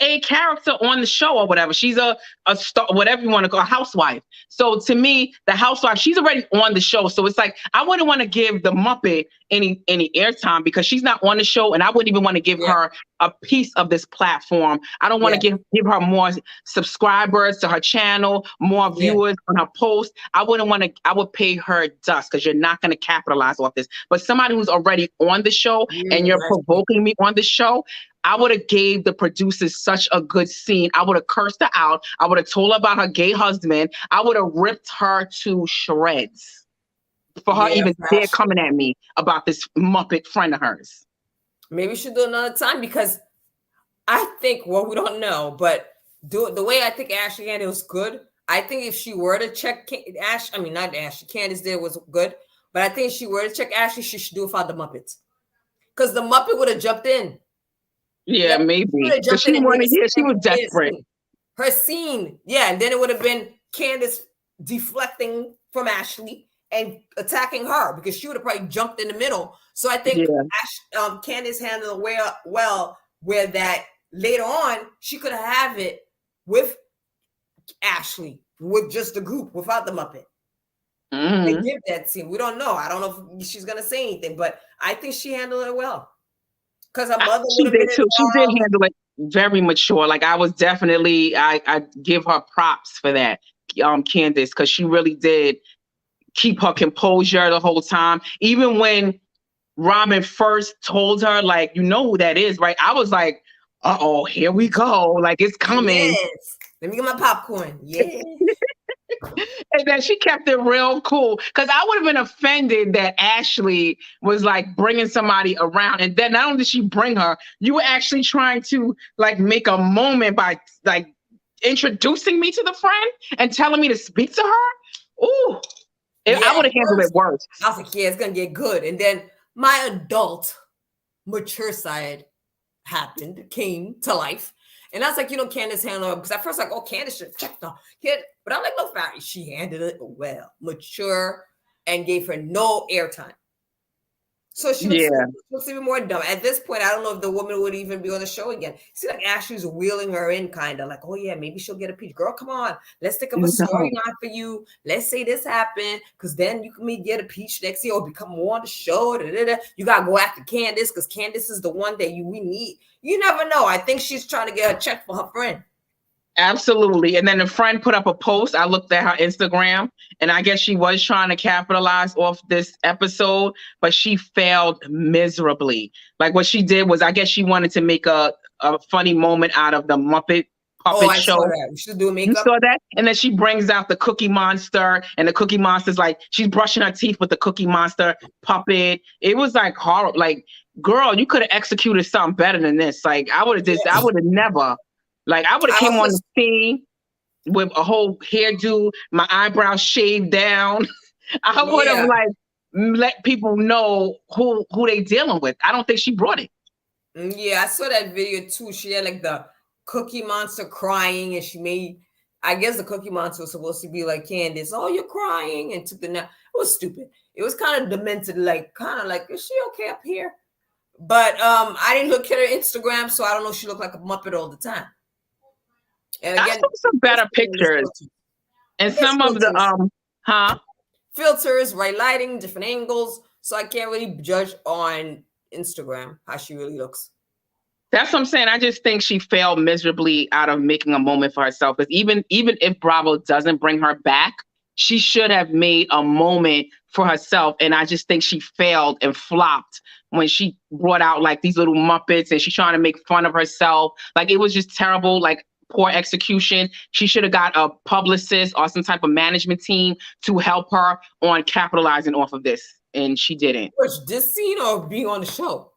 a character on the show or whatever. She's a star, whatever you want to call, a housewife. So to me, the housewife, she's already on the show. So it's like, I wouldn't want to give the Muppet any airtime, because she's not on the show, and I wouldn't even want to give her a piece of this platform. I don't want to give her more subscribers to her channel, more viewers on her post. I would pay her dust, because you're not going to capitalize off this. But somebody who's already on the show and you're provoking me on the show, I would have gave the producers such a good scene. I would have cursed her out. I would have told her about her gay husband. I would have ripped her to shreds for her even dare coming at me about this Muppet friend of hers. Maybe we should do another time, because I think, we don't know, but the way I think Ashley handled it was good. I think if she were to check Candiace did was good, but I think if she were to check Ashley, she should do it for the Muppets, because the Muppet would have jumped in. Yeah, maybe. Because she was desperate. Her scene, and then it would have been Candiace deflecting from Ashley and attacking her, because she would have probably jumped in the middle. So I think Candiace handled it well, where that later on she could have it with Ashley, with just the group, without the Muppet. They give that scene. We don't know. I don't know if she's gonna say anything, but I think she handled it well. Because her mother she did too. She did handle it very mature. Like, I was definitely, I give her props for that, Candiace, because she really did keep her composure the whole time. Even when Robin first told her, like, you know who that is, right? I was like, uh-oh, here we go. Like, it's coming. Yes. Let me get my popcorn. Yeah. And then she kept it real cool, because I would have been offended that Ashley was like bringing somebody around, and then not only did she bring her, you were actually trying to like make a moment by like introducing me to the friend and telling me to speak to her. Ooh, I would have handled it worse. I was like, it's gonna get good, and then my adult, mature side came to life. And I was like, Candiace handled it, because at first, like, Candiace should check the kid. But I'm like, no, Farry, she handled it well, mature, and gave her no airtime. So she looks even more dumb. At this point, I don't know if the woman would even be on the show again. See, like, Ashley's wheeling her in, kind of like, maybe she'll get a peach. Girl, come on. Let's think of a storyline for you. Let's say this happened, because then you can get a peach next year or become more on the show. You got to go after Candiace, because Candiace is the one that we need. You never know. I think she's trying to get a check for her friend. Absolutely. And then the friend put up a post. I looked at her Instagram, and I guess she was trying to capitalize off this episode, but she failed miserably. Like, what she did was, I guess she wanted to make a funny moment out of the Muppet puppet show. Saw that. We should do makeup. You saw that? And then she brings out the Cookie Monster, and the Cookie Monster's like, she's brushing her teeth with the Cookie Monster puppet. It was like horrible. Like, girl, you could have executed something better than this. Like, I would have never. Like I would have came on the scene with a whole hairdo, my eyebrows shaved down. I would have like let people know who they dealing with. I don't think she brought it. Yeah, I saw that video too. She had like the Cookie Monster crying, and she made, I guess the Cookie Monster was supposed to be like Candiace, oh, you're crying, and took the nap. It was stupid. It was kind of demented, like kind of like, is she okay up here? But I didn't look at her Instagram, so I don't know if she looked like a Muppet all the time. And again, I saw some better pictures. And some of the filters, right lighting, different angles. So I can't really judge on Instagram how she really looks. That's what I'm saying. I just think she failed miserably out of making a moment for herself. Because even if Bravo doesn't bring her back, she should have made a moment for herself. And I just think she failed and flopped when she brought out like these little Muppets and she's trying to make fun of herself. Like it was just terrible. Like poor execution. She should have got a publicist or some type of management team to help her on capitalizing off of this. And she didn't. Which, this scene or being on the show?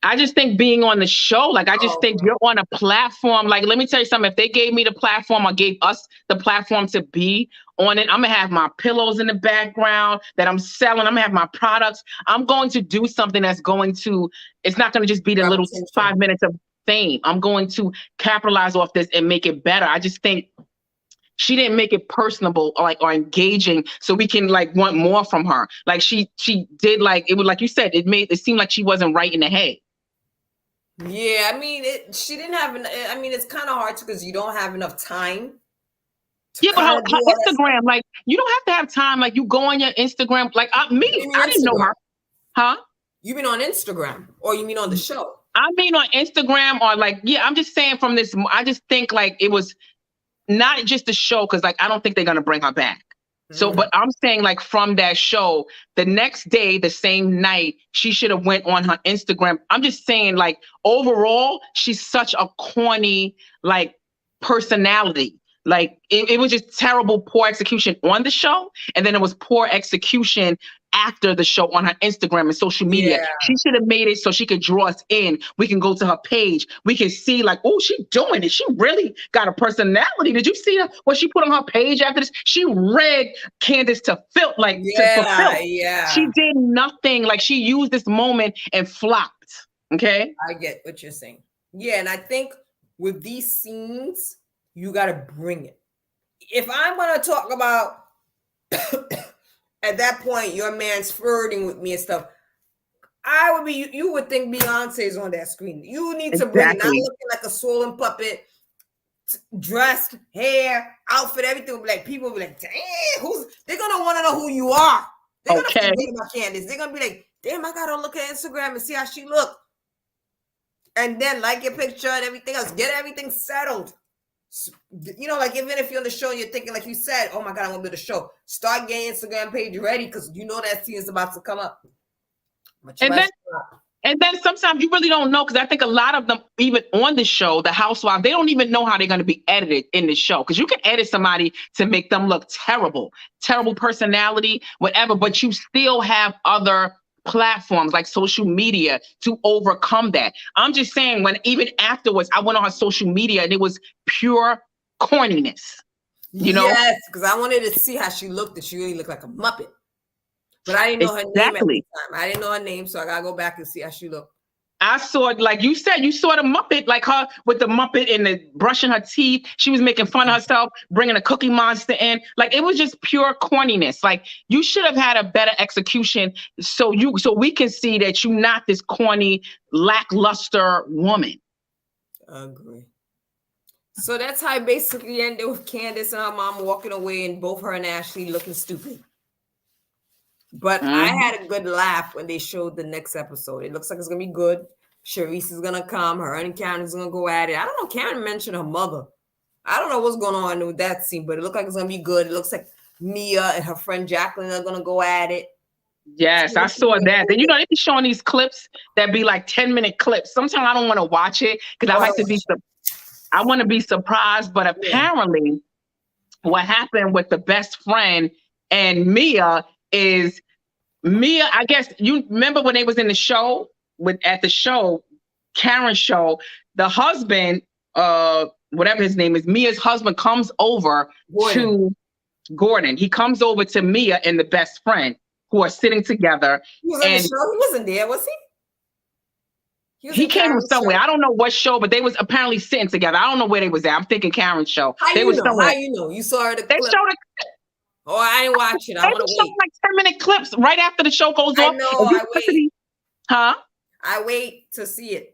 I just think being on the show, like, I just think you're on a platform. Like, let me tell you something. If they gave me the platform or gave us the platform to be on it, I'm going to have my pillows in the background that I'm selling. I'm going to have my products. I'm going to do something that's going to, it's not going to just be the little 5 minutes of fame. I'm going to capitalize off this and make it better. I just think she didn't make it personable or engaging so we can like want more from her. Like she did, like, it was like you said, it seemed like she wasn't right in the head. Yeah, I mean, she didn't have. I mean, it's kind of hard because you don't have enough time. Yeah, but her Instagram, like, you don't have to have time. Like, you go on your Instagram. Like, I didn't know her. Huh? You mean on Instagram, or you mean on the show? I mean on Instagram, or like, yeah, I'm just saying from this. I just think like it was not just the show, because like I don't think they're gonna bring her back. So, but I'm saying like from that show, the next day, the same night, she should have went on her Instagram. I'm just saying like overall, she's such a corny like personality. Like it was just terrible, poor execution on the show. And then it was poor execution after the show on her Instagram and social media. Yeah. She should have made it so she could draw us in. We can go to her page. We can see like, oh, she doing it. She really got a personality. Did you see what she put on her page after this? She read Candiace to filth, like to fulfill. Yeah. She did nothing. Like she used this moment and flopped. Okay. I get what you're saying. Yeah. And I think with these scenes, you got to bring it. If I'm going to talk about at that point, your man's flirting with me and stuff, I would be, you would think Beyonce's on that screen. You need to bring it, not looking like a swollen puppet, dressed, hair, outfit, everything. Would be like, people will be like, damn, they're going to want to know who you are. They're going to forget about Candiace. They're going to be like, damn, I got to look at Instagram and see how she look. And then like your picture and everything else. Get everything settled. You know, like even if you're on the show and you're thinking, like you said, oh my God, I want to do the show. Start getting Instagram page ready because you know that scene is about to come up. And then sometimes you really don't know, because I think a lot of them, even on the show, the Housewives, they don't even know how they're going to be edited in the show, because you can edit somebody to make them look terrible personality, whatever, but you still have other platforms like social media to overcome that. I'm just saying, when even afterwards, I went on her social media and it was pure corniness. You know? Yes, because I wanted to see how she looked, and she really looked like a Muppet. But I didn't know her name at the time. I didn't know her name, so I gotta go back and see how she looked. I saw, like you said, you saw the Muppet, like her with the Muppet and the brushing her teeth. She was making fun of herself, bringing a Cookie Monster in. Like it was just pure corniness. Like you should have had a better execution, so we can see that you're not this corny, lackluster woman. I agree. So that's how it basically ended with Candiace and her mom walking away, and both her and Ashley looking stupid. But I had a good laugh when they showed the next episode. It looks like it's going to be good. Charisse is going to come. Her and Karen is going to go at it. I don't know. Karen mentioned her mother. I don't know what's going on with that scene, but it looks like it's going to be good. It looks like Mia and her friend Jacqueline are going to go at it. Yes, I saw that. Then, you know, they be showing these clips that be like 10-minute clips. Sometimes I don't want to watch it because I want to be surprised. But apparently what happened with the best friend and Mia is I guess you remember when they was in the show at the show, Karen's show, the husband whatever his name is, Mia's husband comes over to Gordon. He comes over to Mia and the best friend who are sitting together. He was on the show. He wasn't there, was he? He came from somewhere. Show. I don't know what show, but they was apparently sitting together. I don't know where they was at. I'm thinking Karen's show. How they you was know? Somewhere. How you know? You saw the clip. They showed a clip. Oh, I didn't watch it. I want to wait. Like 10-minute clips right after the show goes off. Know. I wait. Huh? I wait to see it.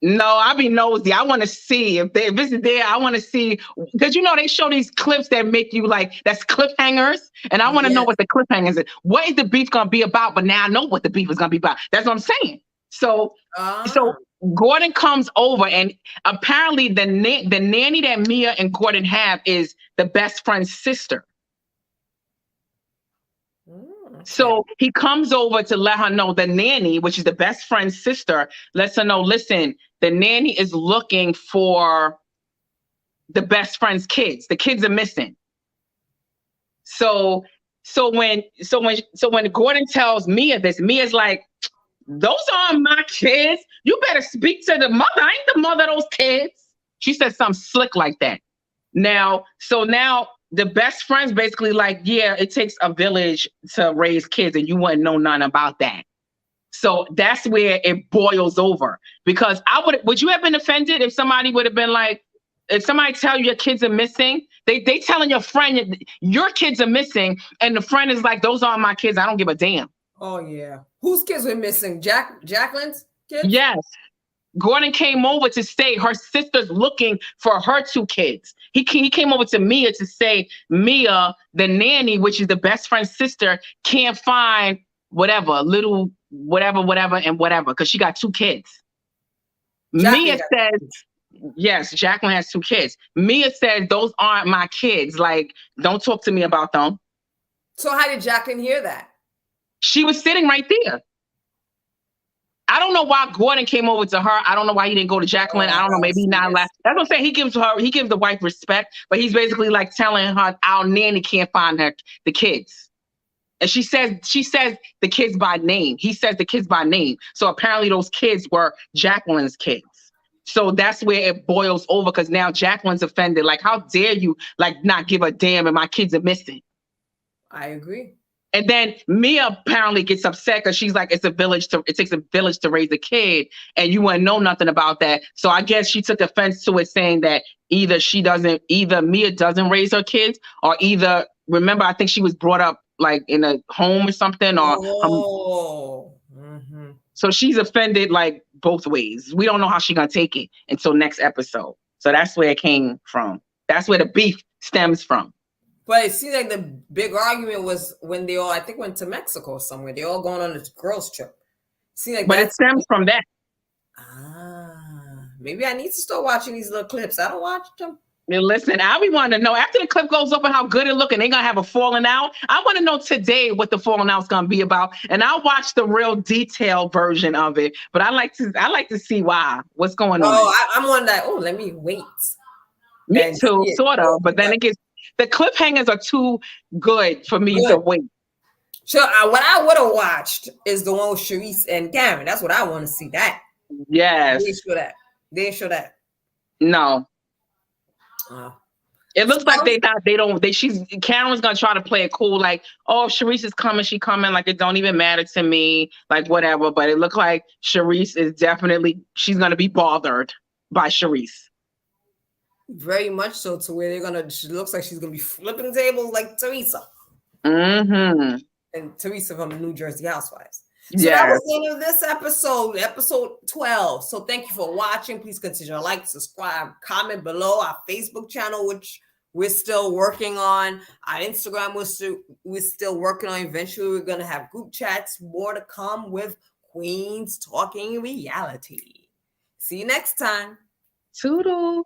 No, I be nosy. I want to see if this is there. I want to see because they show these clips that make you like that's cliffhangers, and I want to know what the cliffhangers is. What is the beef gonna be about? But now I know what the beef is gonna be about. That's what I'm saying. So Gordon comes over, and apparently the nanny that Mia and Gordon have is the best friend's sister. So he comes over to let her know the nanny, which is the best friend's sister, lets her know, listen, the nanny is looking for the best friend's kids. The kids are missing. So when Gordon tells Mia this, Mia's like, those aren't my kids. You better speak to the mother. I ain't the mother of those kids. She said something slick like that. Now the best friend's basically like, yeah, it takes a village to raise kids, and you wouldn't know nothing about that. So that's where it boils over. Because would you have been offended if somebody would have been like, if somebody tell you your kids are missing, they telling your friend your kids are missing, and the friend is like, those aren't my kids. I don't give a damn. Oh yeah, whose kids were missing? Jacqueline's kids? Yes. Gordon came over to say her sister's looking for her 2 kids. He came over to Mia to say Mia, the nanny, which is the best friend's sister, can't find whatever, little whatever, and whatever, because she got 2 kids. Mia says, yes, Jacqueline has 2 kids. Mia says, those aren't my kids. Like, don't talk to me about them. So how did Jacqueline hear that? She was sitting right there. I don't know why Gordon came over to her. I don't know why he didn't go to Jacqueline. I don't know. Maybe he not left. That's what I'm saying. He gives the wife respect, but he's basically like telling her our nanny can't find the kids. And she says the kids by name. He says the kids by name. So apparently those kids were Jacqueline's kids. So that's where it boils over, because now Jacqueline's offended. Like, how dare you like not give a damn and my kids are missing? I agree. And then Mia apparently gets upset because she's like, it takes a village to raise a kid, and you wouldn't know nothing about that. So I guess she took offense to it, saying that either Mia doesn't raise her kids, or remember, I think she was brought up like in a home or something, or so she's offended like both ways. We don't know how she's gonna take it until next episode. So that's where it came from. That's where the beef stems from. But it seems like the big argument was when they all, I think, went to Mexico or somewhere. They all going on this girls' trip. But it stems from that. Maybe I need to start watching these little clips. I don't watch them. Listen, I be wanting to know after the clip goes up and how good it look, and they're gonna have a falling out. I want to know today what the falling out's gonna be about, and I'll watch the real detailed version of it. But I like to see what's going on. Oh, I'm on that. Oh, let me wait. Me too, sort of. But then the cliffhangers are too good for me to wait. So what I would have watched is the one with Charisse and Karen. That's what I want to see. That. Yes. They didn't show that. No. It looks like Karen's gonna try to play it cool, like, oh, Charisse is coming, she coming, like it don't even matter to me, like whatever. But it looks like Charisse is she's gonna be bothered by Charisse. Very much so, to where she looks like she's gonna be flipping tables like Teresa. Mm-hmm. And Teresa from the New Jersey Housewives. So that was the end of this episode 12. So thank you for watching. Please consider to like, subscribe, comment below. Our Facebook channel, which we're still working on. Our Instagram, we're still working on. Eventually, we're going to have group chats. More to come with Queens Talking Reality. See you next time. Toodles.